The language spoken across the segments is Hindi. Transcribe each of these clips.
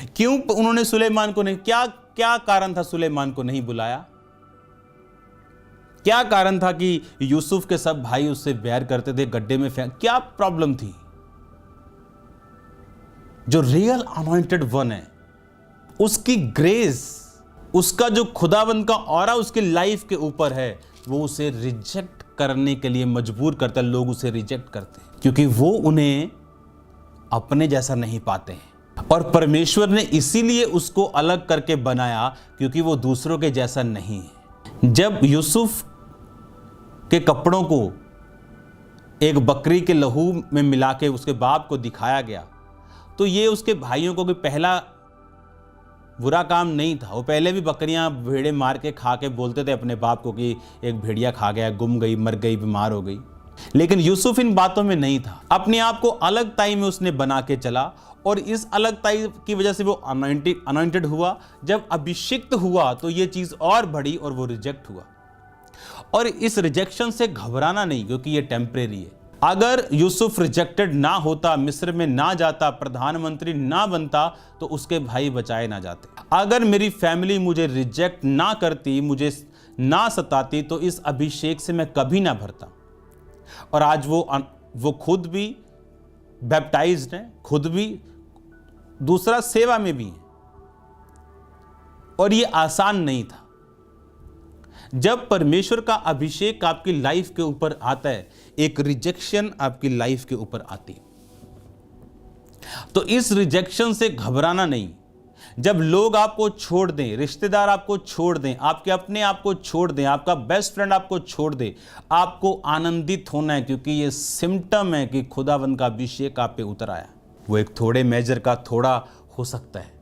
क्यों उन्होंने सुलेमान को नहीं, क्या क्या कारण था सुलेमान को नहीं बुलाया? क्या कारण था कि यूसुफ के सब भाई उससे बैर करते थे, गड्ढे में फेंक, क्या प्रॉब्लम थी? जो रियल अनॉइंटेड वन है, उसकी ग्रेस, उसका जो खुदावंद का ऑरा उसके लाइफ के ऊपर है, वो उसे रिजेक्ट करने के लिए मजबूर करता है। लोग उसे रिजेक्ट करते हैं क्योंकि वो उन्हें अपने जैसा नहीं पाते हैं। और परमेश्वर ने इसीलिए उसको अलग करके बनाया क्योंकि वो दूसरों के जैसा नहीं है। जब यूसुफ के कपड़ों को एक बकरी के लहू में मिला के उसके बाप को दिखाया गया, तो ये उसके भाइयों को भी पहला बुरा काम नहीं था। वो पहले भी बकरियां भेड़े मार के खा के बोलते थे अपने बाप को कि एक भेड़िया खा गया, गुम गई, मर गई, बीमार हो गई। लेकिन यूसुफ इन बातों में नहीं था। अपने आप को अलग ताई में उसने बना के चला और इस अलग ताई की वजह से वो अनॉइंटेड हुआ। जब अभिषिक्त हुआ तो ये चीज और बढ़ी और वो रिजेक्ट हुआ। और इस रिजेक्शन से घबराना नहीं, क्योंकि ये टेम्परेरी है। अगर यूसुफ रिजेक्टेड ना होता, मिस्र में ना जाता, प्रधानमंत्री ना बनता, तो उसके भाई बचाए ना जाते। अगर मेरी फैमिली मुझे रिजेक्ट ना करती, मुझे ना सताती, तो इस अभिषेक से मैं कभी ना भरता। और आज वो खुद भी बैप्टाइज्ड है, खुद भी, दूसरा सेवा में भी है। और ये आसान नहीं था। जब परमेश्वर का अभिषेक आपकी लाइफ के ऊपर आता है, एक रिजेक्शन आपकी लाइफ के ऊपर आती है, तो इस रिजेक्शन से घबराना नहीं। जब लोग आपको छोड़ दें, रिश्तेदार आपको छोड़ दें, आपके अपने आपको छोड़ दें, आपका बेस्ट फ्रेंड आपको छोड़ दे, आपको आनंदित होना है, क्योंकि ये सिम्टम है कि खुदावंद का अभिषेक आप पे उतर आया। वो एक थोड़े मेजर का थोड़ा हो सकता है,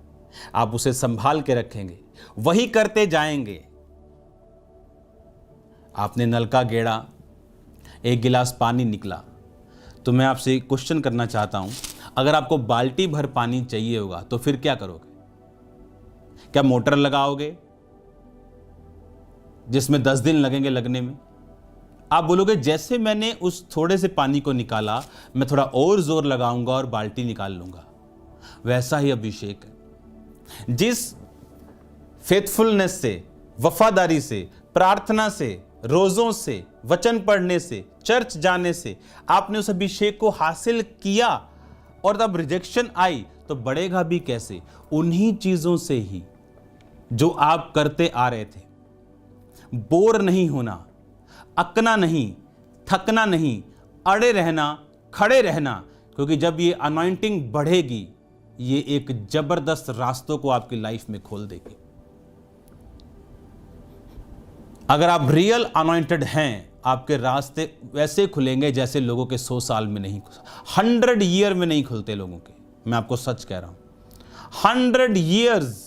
आप उसे संभाल के रखेंगे, वही करते जाएंगे। आपने नल का गेड़ा, एक गिलास पानी निकला, तो मैं आपसे क्वेश्चन करना चाहता हूं, अगर आपको बाल्टी भर पानी चाहिए होगा तो फिर क्या करोगे? क्या मोटर लगाओगे जिसमें 10 दिन लगेंगे लगने में? आप बोलोगे जैसे मैंने उस थोड़े से पानी को निकाला, मैं थोड़ा और जोर लगाऊंगा और बाल्टी निकाल लूंगा। वैसा ही अभिषेक है। जिस फेथफुलनेस से, वफादारी से, प्रार्थना से, रोजों से, वचन पढ़ने से, चर्च जाने से आपने उस अभिषेक को हासिल किया और तब रिजेक्शन आई, तो बढ़ेगा भी कैसे? उन्हीं चीजों से ही जो आप करते आ रहे थे। बोर नहीं होना, अकना नहीं, थकना नहीं, अड़े रहना, खड़े रहना, क्योंकि जब ये अनॉइंटिंग बढ़ेगी, ये एक जबरदस्त रास्तों को आपकी लाइफ में खोल देगी। अगर आप रियल अनॉइंटेड हैं, आपके रास्ते वैसे खुलेंगे जैसे लोगों के 100 साल में नहीं, 100 ईयर में नहीं खुलते लोगों के। मैं आपको सच कह रहा हूं, 100 ईयर्स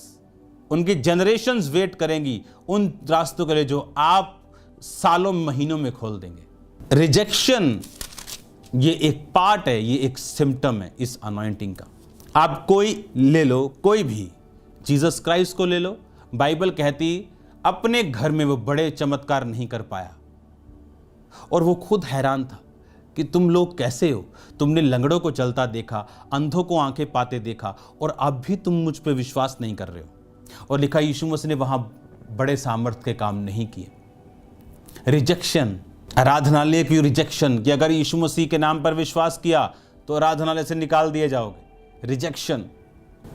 उनकी जनरेशंस वेट करेंगी उन रास्तों के लिए जो आप सालों महीनों में खोल देंगे। रिजेक्शन ये एक पार्ट है, ये एक सिम्टम है इस अनॉइंटिंग का। आप कोई ले लो, कोई भी, जीसस क्राइस्ट को ले लो। बाइबल कहती अपने घर में वो बड़े चमत्कार नहीं कर पाया और वो खुद हैरान था कि तुम लोग कैसे हो? तुमने लंगड़ों को चलता देखा, अंधों को आंखें पाते देखा, और अब भी तुम मुझ पे विश्वास नहीं कर रहे हो। और लिखा यीशु मसीह ने वहां बड़े सामर्थ्य के काम नहीं किए। रिजेक्शन, आराधनालय की रिजेक्शन, कि अगर यीशु मसीह के नाम पर विश्वास किया तो आराधनालय से निकाल दिए जाओगे। रिजेक्शन,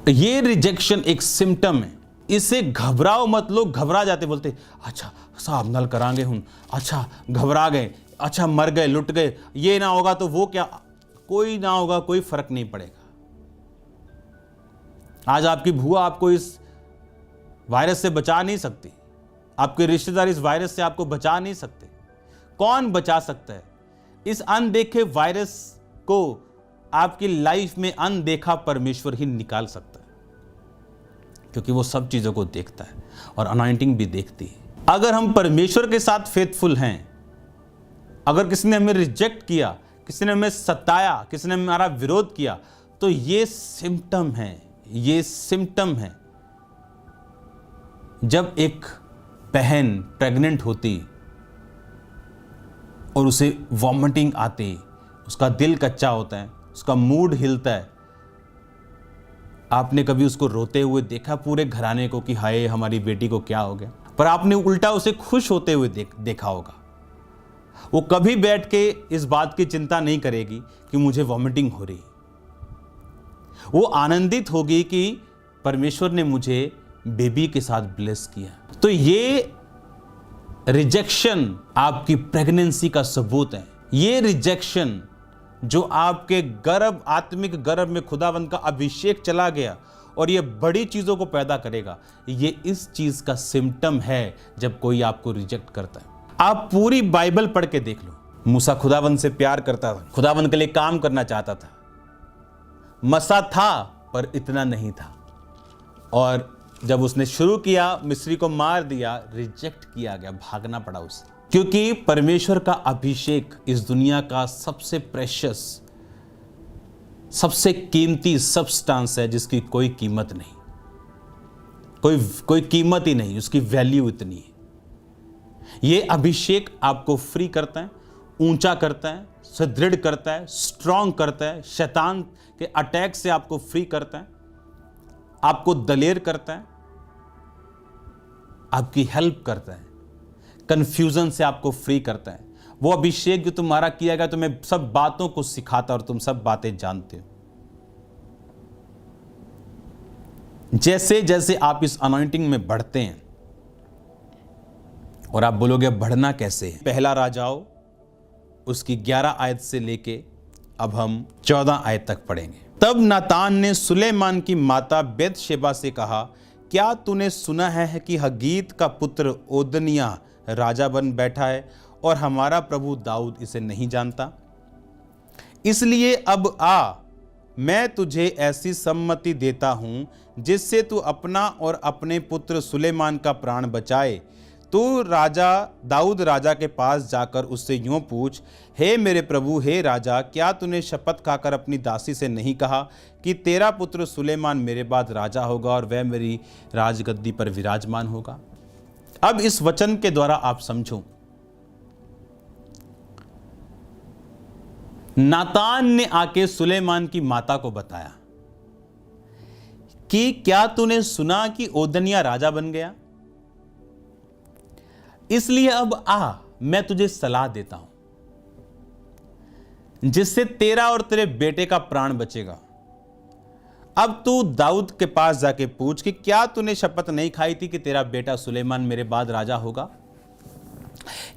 ये रिजेक्शन एक सिम्टम है। इससे घबराओ मत। लोग घबरा जाते, बोलते अच्छा साहब नल करांगे हूं, अच्छा घबरा गए, अच्छा मर गए, लुट गए, ये ना होगा तो वो क्या, कोई ना होगा, कोई फर्क नहीं पड़ेगा। आज आपकी भूआ आपको इस वायरस से बचा नहीं सकती, आपके रिश्तेदार इस वायरस से आपको बचा नहीं सकते। कौन बचा सकता है? इस अनदेखे वायरस को आपकी लाइफ में अनदेखा परमेश्वर ही निकाल सकता है, क्योंकि वो सब चीजों को देखता है और अनॉइंटिंग भी देखती है। अगर हम परमेश्वर के साथ फेथफुल हैं, अगर किसी ने हमें रिजेक्ट किया, किसी ने हमें सताया, किसी ने हमारा विरोध किया, तो ये सिम्टम है, ये सिम्टम है। जब एक बहन प्रेग्नेंट होती और उसे वॉमिटिंग आती, उसका दिल कच्चा होता है, उसका मूड हिलता है, आपने कभी उसको रोते हुए देखा पूरे घराने को कि हाय हमारी बेटी को क्या हो गया? पर आपने उल्टा उसे खुश होते हुए देखा होगा। वो कभी बैठ के इस बात की चिंता नहीं करेगी कि मुझे वॉमिटिंग हो रही। वो आनंदित होगी कि परमेश्वर ने मुझे बेबी के साथ ब्लेस किया। तो ये रिजेक्शन आपकी प्रेगनेंसी का सबूत है। ये रिजेक्शन जो आपके गर्भ, आत्मिक गर्भ में खुदावंद का अभिषेक चला गया और ये बड़ी चीजों को पैदा करेगा, ये इस चीज का सिम्टम है जब कोई आपको रिजेक्ट करता है। आप पूरी बाइबल पढ़ के देख लो। मूसा खुदावंद से प्यार करता था, खुदावंद के लिए काम करना चाहता था। मसा था पर इतना नहीं था, और जब उसने शुरू किया मिस्री को मार दिया, रिजेक्ट किया गया, भागना पड़ा उसे, क्योंकि परमेश्वर का अभिषेक इस दुनिया का सबसे प्रेशियस, सबसे कीमती सब्सटेंस है जिसकी कोई कीमत नहीं, कोई कीमत ही नहीं, उसकी वैल्यू इतनी है। ये अभिषेक आपको फ्री करता है, ऊंचा करता है, सुदृढ़ करता है, स्ट्रांग करता है, शैतान के अटैक से आपको फ्री करता है, आपको दलेर करता है, आपकी हेल्प करता है, कंफ्यूजन से आपको फ्री करता है। वो अभिषेक जो तुम्हारा किया गया, तुम्हें सब बातों को सिखाता और तुम सब बातें जानते हो। जैसे जैसे आप इस अनॉइंटिंग में बढ़ते हैं, और आप बोलोगे बढ़ना कैसे है? पहला राजाओं उसकी 11 आयत से लेके अब हम 14 आयत तक पढ़ेंगे। तब नातान ने सुलेमान की माता बेतशेबा से कहा, क्या तूने सुना है कि हगीत का पुत्र ओदनिया राजा बन बैठा है और हमारा प्रभु दाऊद इसे नहीं जानता? इसलिए अब आ, मैं तुझे ऐसी सम्मति देता हूं जिससे तू अपना और अपने पुत्र सुलेमान का प्राण बचाए। तू राजा दाऊद राजा के पास जाकर उससे यूं पूछ, हे मेरे प्रभु, हे राजा, क्या तूने शपथ खाकर अपनी दासी से नहीं कहा कि तेरा पुत्र सुलेमान मेरे बाद राजा होगा और वह मेरी राजगद्दी पर विराजमान होगा? अब इस वचन के द्वारा आप समझो, नातान ने आके सुलेमान की माता को बताया कि क्या तूने सुना कि ओदनिया राजा बन गया? इसलिए अब आ, मैं तुझे सलाह देता हूं जिससे तेरा और तेरे बेटे का प्राण बचेगा। अब तू दाऊद के पास जाके पूछ कि क्या तूने शपथ नहीं खाई थी कि तेरा बेटा सुलेमान मेरे बाद राजा होगा?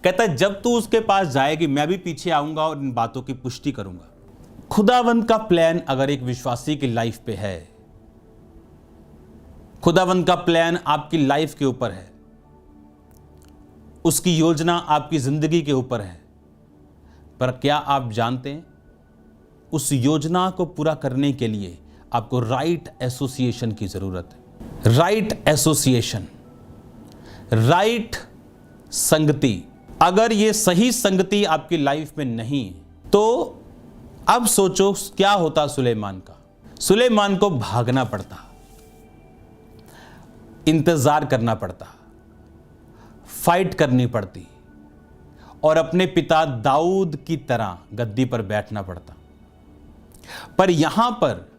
कहता है जब तू उसके पास जाएगी मैं भी पीछे आऊंगा और इन बातों की पुष्टि करूंगा। खुदावंद का प्लान अगर एक विश्वासी की लाइफ पे है, खुदावंद का प्लान आपकी लाइफ के ऊपर है, उसकी योजना आपकी जिंदगी के ऊपर है, पर क्या आप जानते हैं उस योजना को पूरा करने के लिए आपको राइट एसोसिएशन की जरूरत है। राइट एसोसिएशन, राइट संगति। अगर ये सही संगति आपकी लाइफ में नहीं तो अब सोचो क्या होता सुलेमान का। सुलेमान को भागना पड़ता, इंतजार करना पड़ता, फाइट करनी पड़ती और अपने पिता दाऊद की तरह गद्दी पर बैठना पड़ता। पर यहां पर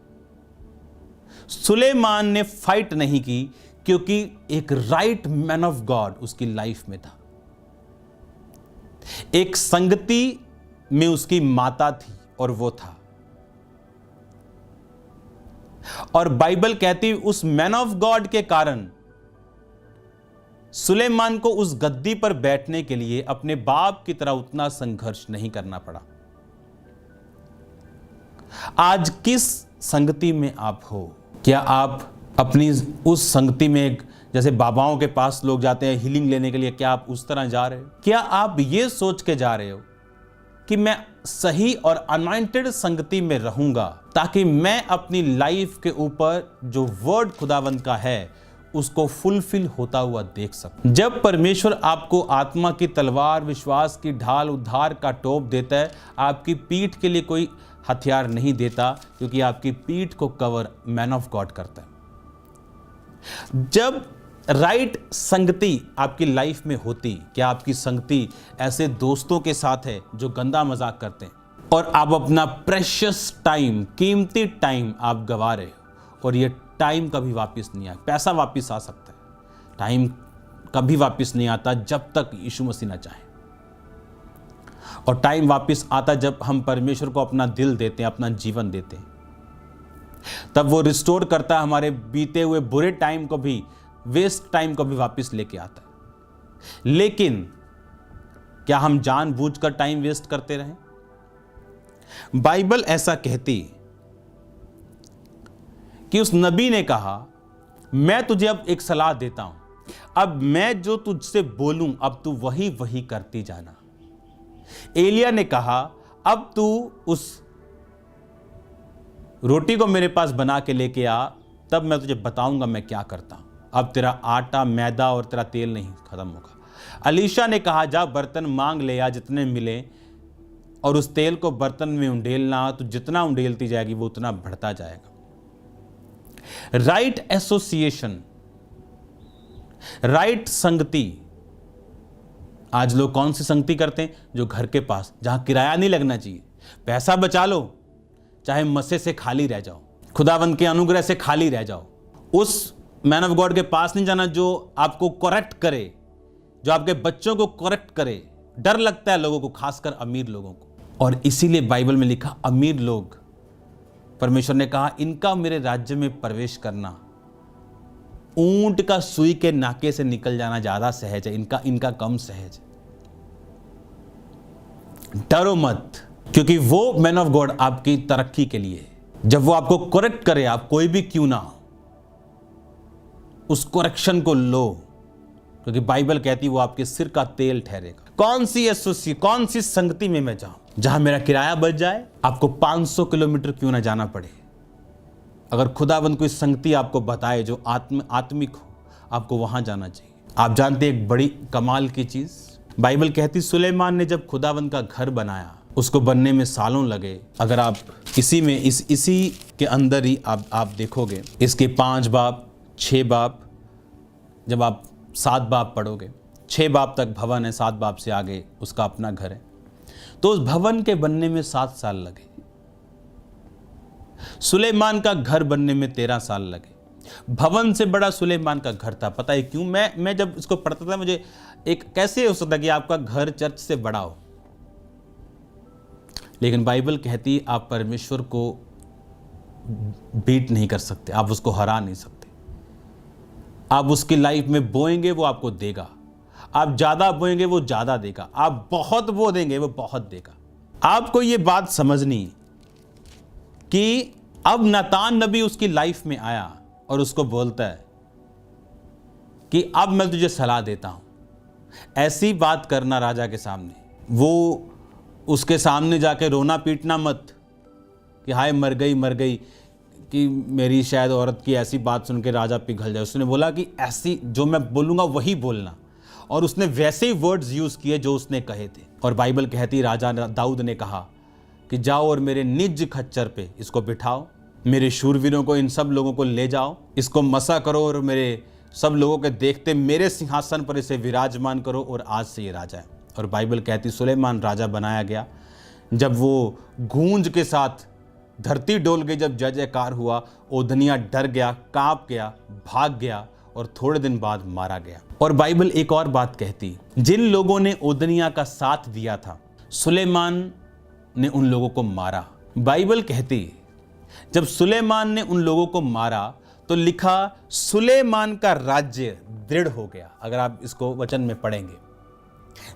सुलेमान ने फाइट नहीं की क्योंकि एक राइट मैन ऑफ गॉड उसकी लाइफ में था। एक संगति में उसकी माता थी और वो था। और बाइबल कहती उस मैन ऑफ गॉड के कारण सुलेमान को उस गद्दी पर बैठने के लिए अपने बाप की तरह उतना संघर्ष नहीं करना पड़ा। आज किस संगति में आप हो? क्या आप अपनी उस संगति में, जैसे बाबाओं के पास लोग जाते हैं हीलिंग लेने के लिए, क्या आप उस तरह जा रहे हो? क्या आप ये सोच के जा रहे हो कि मैं सही और अनॉइंटेड संगति में रहूंगा ताकि मैं अपनी लाइफ के ऊपर जो वर्ड खुदावंद का है उसको फुलफिल होता हुआ देख सकूं? जब परमेश्वर आपको आत्मा की तलवार, विश्वास की ढाल, उद्धार का टोप देता है, आपकी पीठ के लिए कोई हथियार नहीं देता, क्योंकि आपकी पीठ को कवर मैन ऑफ गॉड करता है। जब राइट संगति आपकी लाइफ में होती, क्या आपकी संगति ऐसे दोस्तों के साथ है जो गंदा मजाक करते हैं और आप अपना प्रेशियस टाइम, कीमती टाइम आप गवा रहे हो, और ये टाइम कभी वापस नहीं आए। पैसा वापस आ सकता है, टाइम कभी वापस नहीं आता जब तक यीशु मसीह ना चाहे। और टाइम वापस आता जब हम परमेश्वर को अपना दिल देते हैं, अपना जीवन देते हैं, तब वो रिस्टोर करता है हमारे बीते हुए बुरे टाइम को भी, वेस्ट टाइम को भी वापस लेके आता है। लेकिन क्या हम जानबूझकर टाइम वेस्ट करते रहें? बाइबल ऐसा कहती कि उस नबी ने कहा, मैं तुझे अब एक सलाह देता हूं, अब मैं जो तुझसे बोलूं अब तू वही वही करती जाना। एलिया ने कहा, अब तू उस रोटी को मेरे पास बना के लेके आ, तब मैं तुझे बताऊंगा मैं क्या करता हूं। अब तेरा आटा, मैदा और तेरा तेल नहीं खत्म होगा। अलीशा ने कहा, जा बर्तन मांग ले आ जितने मिले, और उस तेल को बर्तन में उंडेलना, तो जितना उंडेलती जाएगी वो उतना बढ़ता जाएगा। राइट एसोसिएशन, राइट संगति। आज लोग कौन सी संगति करते हैं? जो घर के पास, जहां किराया नहीं लगना चाहिए। पैसा बचा लो, चाहे मसे से खाली रह जाओ, खुदावंद के अनुग्रह से खाली रह जाओ। उस मैन ऑफ गॉड के पास नहीं जाना जो आपको करेक्ट करे, जो आपके बच्चों को करेक्ट करे। डर लगता है लोगों को, खासकर अमीर लोगों को। और इसीलिए बाइबल में लिखा, अमीर लोग, परमेश्वर ने कहा, इनका मेरे राज्य में प्रवेश करना ऊंट का सुई के नाके से निकल जाना ज्यादा सहज है, इनका कम सहज है। डरो मत, क्योंकि वो मैन ऑफ गॉड आपकी तरक्की के लिए, जब वो आपको करेक्ट करे, आप कोई भी क्यों ना हो, उस करेक्शन को लो, क्योंकि बाइबल कहती है वो आपके सिर का तेल ठहरेगा। कौन सी संगति में मैं जाऊं जहां मेरा किराया बच जाए, आपको 500 किलोमीटर क्यों ना जाना पड़े। अगर खुदाबंद कोई संगति आपको बताए जो आत्मिक हो, आपको वहां जाना चाहिए। आप जानते हैं एक बड़ी कमाल की चीज, बाइबल कहती सुलेमान ने जब खुदाबंद का घर बनाया, उसको बनने में सालों लगे। अगर आप इसी के अंदर ही आप देखोगे, इसके 5 बाब 6 बाब, जब आप 7 बाब पढ़ोगे, 6 बाब तक भवन है, 7 बाब से आगे उसका अपना घर है। तो उस भवन के बनने में 7 साल लगे। सुलेमान का घर बनने में 13 साल लगे। भवन से बड़ा सुलेमान का घर था। पता है क्यों? मैं जब इसको पढ़ता था, मुझे एक कैसे हो सकता कि आपका घर चर्च से बड़ा हो, लेकिन बाइबल कहती आप परमेश्वर को बीट नहीं कर सकते, आप उसको हरा नहीं सकते। आप उसकी लाइफ में बोएंगे वो आपको देगा, आप ज्यादा बोएंगे वो ज्यादा देगा, आप बहुत बो देंगे वो बहुत देगा। आपको ये बात समझनी कि अब नातान नबी उसकी लाइफ में आया और उसको बोलता है कि अब मैं तुझे सलाह देता हूं, ऐसी बात करना राजा के सामने। वो उसके सामने जाके रोना पीटना मत कि हाय मर गई, कि मेरी शायद औरत की ऐसी बात सुन के राजा पिघल जाए। उसने बोला कि ऐसी जो मैं बोलूँगा वही बोलना, और उसने वैसे ही वर्ड्स यूज़ किए जो उसने कहे थे। और बाइबल कहती राजा दाऊद ने कहा कि जाओ और मेरे निज खच्चर पे इसको बिठाओ, मेरे शूरवीरों को, इन सब लोगों को ले जाओ, इसको मसा करो और मेरे सब लोगों के देखते मेरे सिंहासन पर इसे विराजमान करो, और आज से ये राजा है। और बाइबल कहती सुलेमान राजा बनाया गया। जब वो गूंज के साथ धरती डोल गई, जब जय जयकार हुआ, ओदनिया डर गया, कांप गया, भाग गया और थोड़े दिन बाद मारा गया। और बाइबल एक और बात कहती, जिन लोगों ने ओदनिया का साथ दिया था, सुलेमान ने उन लोगों को मारा। बाइबल कहती जब सुलेमान ने उन लोगों को मारा तो लिखा सुलेमान का राज्य दृढ़ हो गया। अगर आप इसको वचन में पढ़ेंगे,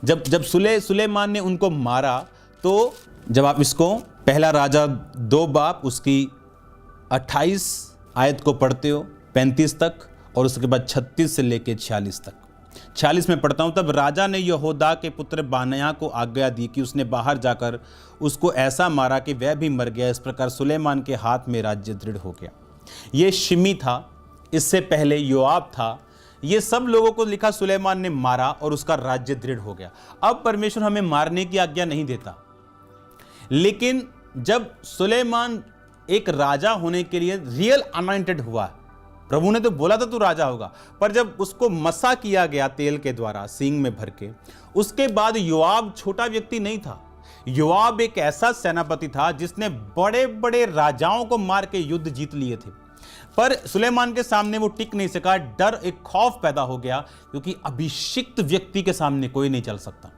जब सुलेमान ने उनको मारा, तो जब आप इसको पहला राजा 2 बाब उसकी 28 आयत को पढ़ते हो 35 तक, और उसके बाद 36 से लेके 46 तक। 46 में पढ़ता हूँ, तब राजा ने यहोदा के पुत्र बानया को आज्ञा दी कि उसने बाहर जाकर उसको ऐसा मारा कि वह भी मर गया। इस प्रकार सुलेमान के हाथ में राज्य दृढ़ हो गया। ये शिमी था, इससे पहले योआब था। ये सब लोगों को लिखा सुलेमान ने मारा और उसका राज्य दृढ़ हो गया। अब परमेश्वर हमें मारने की आज्ञा नहीं देता, लेकिन जब सुलेमान एक राजा होने के लिए रियल अनॉइंटेड हुआ, प्रभु ने तो बोला था तू राजा होगा, पर जब उसको मसा किया गया तेल के द्वारा सींग में भर के, उसके बाद योआब छोटा व्यक्ति नहीं था। योआब एक ऐसा सेनापति था जिसने बड़े बड़े राजाओं को मार के युद्ध जीत लिए थे। पर सुलेमान के सामने वो टिक नहीं सका, डर, एक खौफ पैदा हो गया, क्योंकि अभिषिक्त व्यक्ति के सामने कोई नहीं चल सकता।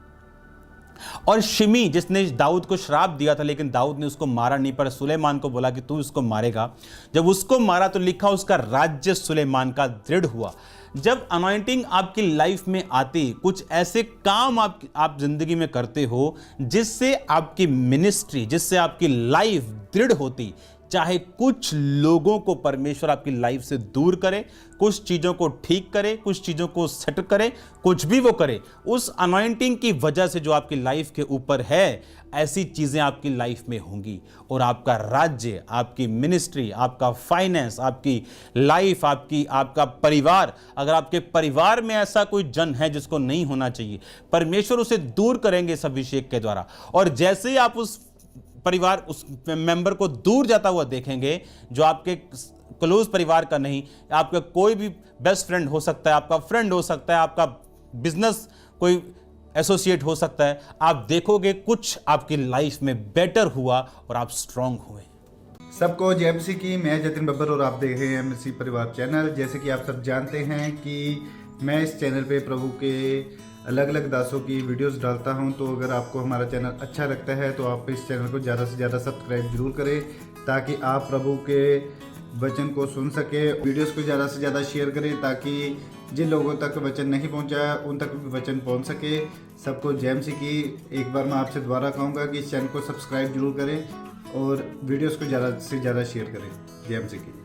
और शिमी जिसने दाऊद को श्राप दिया था, लेकिन दाऊद ने उसको मारा नहीं, पर सुलेमान को बोला कि तू इसको मारेगा। जब उसको मारा तो लिखा उसका राज्य सुलेमान का दृढ़ हुआ। जब अनॉइंटिंग आपकी लाइफ में आती, कुछ ऐसे काम आप जिंदगी में करते हो जिससे आपकी मिनिस्ट्री, जिससे आपकी लाइफ दृढ़ होती, चाहे कुछ लोगों को परमेश्वर आपकी लाइफ से दूर करे, कुछ चीज़ों को ठीक करे, कुछ चीज़ों को सेट करे, कुछ भी वो करे, उस अनॉइंटिंग की वजह से जो आपकी लाइफ के ऊपर है, ऐसी चीज़ें आपकी लाइफ में होंगी और आपका राज्य, आपकी मिनिस्ट्री, आपका फाइनेंस, आपकी लाइफ, आपका परिवार, अगर आपके परिवार में ऐसा कोई जन है जिसको नहीं होना चाहिए, परमेश्वर उसे दूर करेंगे इस अभिषेक के द्वारा। और जैसे ही आप उस परिवार, उस मेंबर को दूर जाता हुआ देखेंगे, जो आपके क्लोज परिवार का नहीं, आपका कोई भी बेस्ट फ्रेंड हो सकता है, आपका फ्रेंड हो सकता है, आपका बिजनेस कोई एसोसिएट हो सकता है, आप देखोगे कुछ आपकी लाइफ में बेटर हुआ और आप स्ट्रांग हुए। सबको जय मसीह की। मैं जतिन बब्बर और आप देख रहे हैं मसीह परिवार चैनल। जैसे कि आप सब जानते हैं कि मैं इस चैनल पे प्रभु के अलग अलग दासों की वीडियोस डालता हूं, तो अगर आपको हमारा चैनल अच्छा लगता है तो आप इस चैनल को ज़्यादा से ज़्यादा सब्सक्राइब जरूर करें, ताकि आप प्रभु के वचन को सुन सके। वीडियोस को ज़्यादा से ज़्यादा शेयर करें, ताकि जिन लोगों तक वचन नहीं पहुंचा उन तक भी वचन पहुंच सके। सबको जय मसीह की। एक बार मैं आपसे दोबारा कहूँगा कि इस चैनल को सब्सक्राइब जरूर करें और वीडियोस को ज़्यादा से ज़्यादा शेयर करें। जय मसीह की।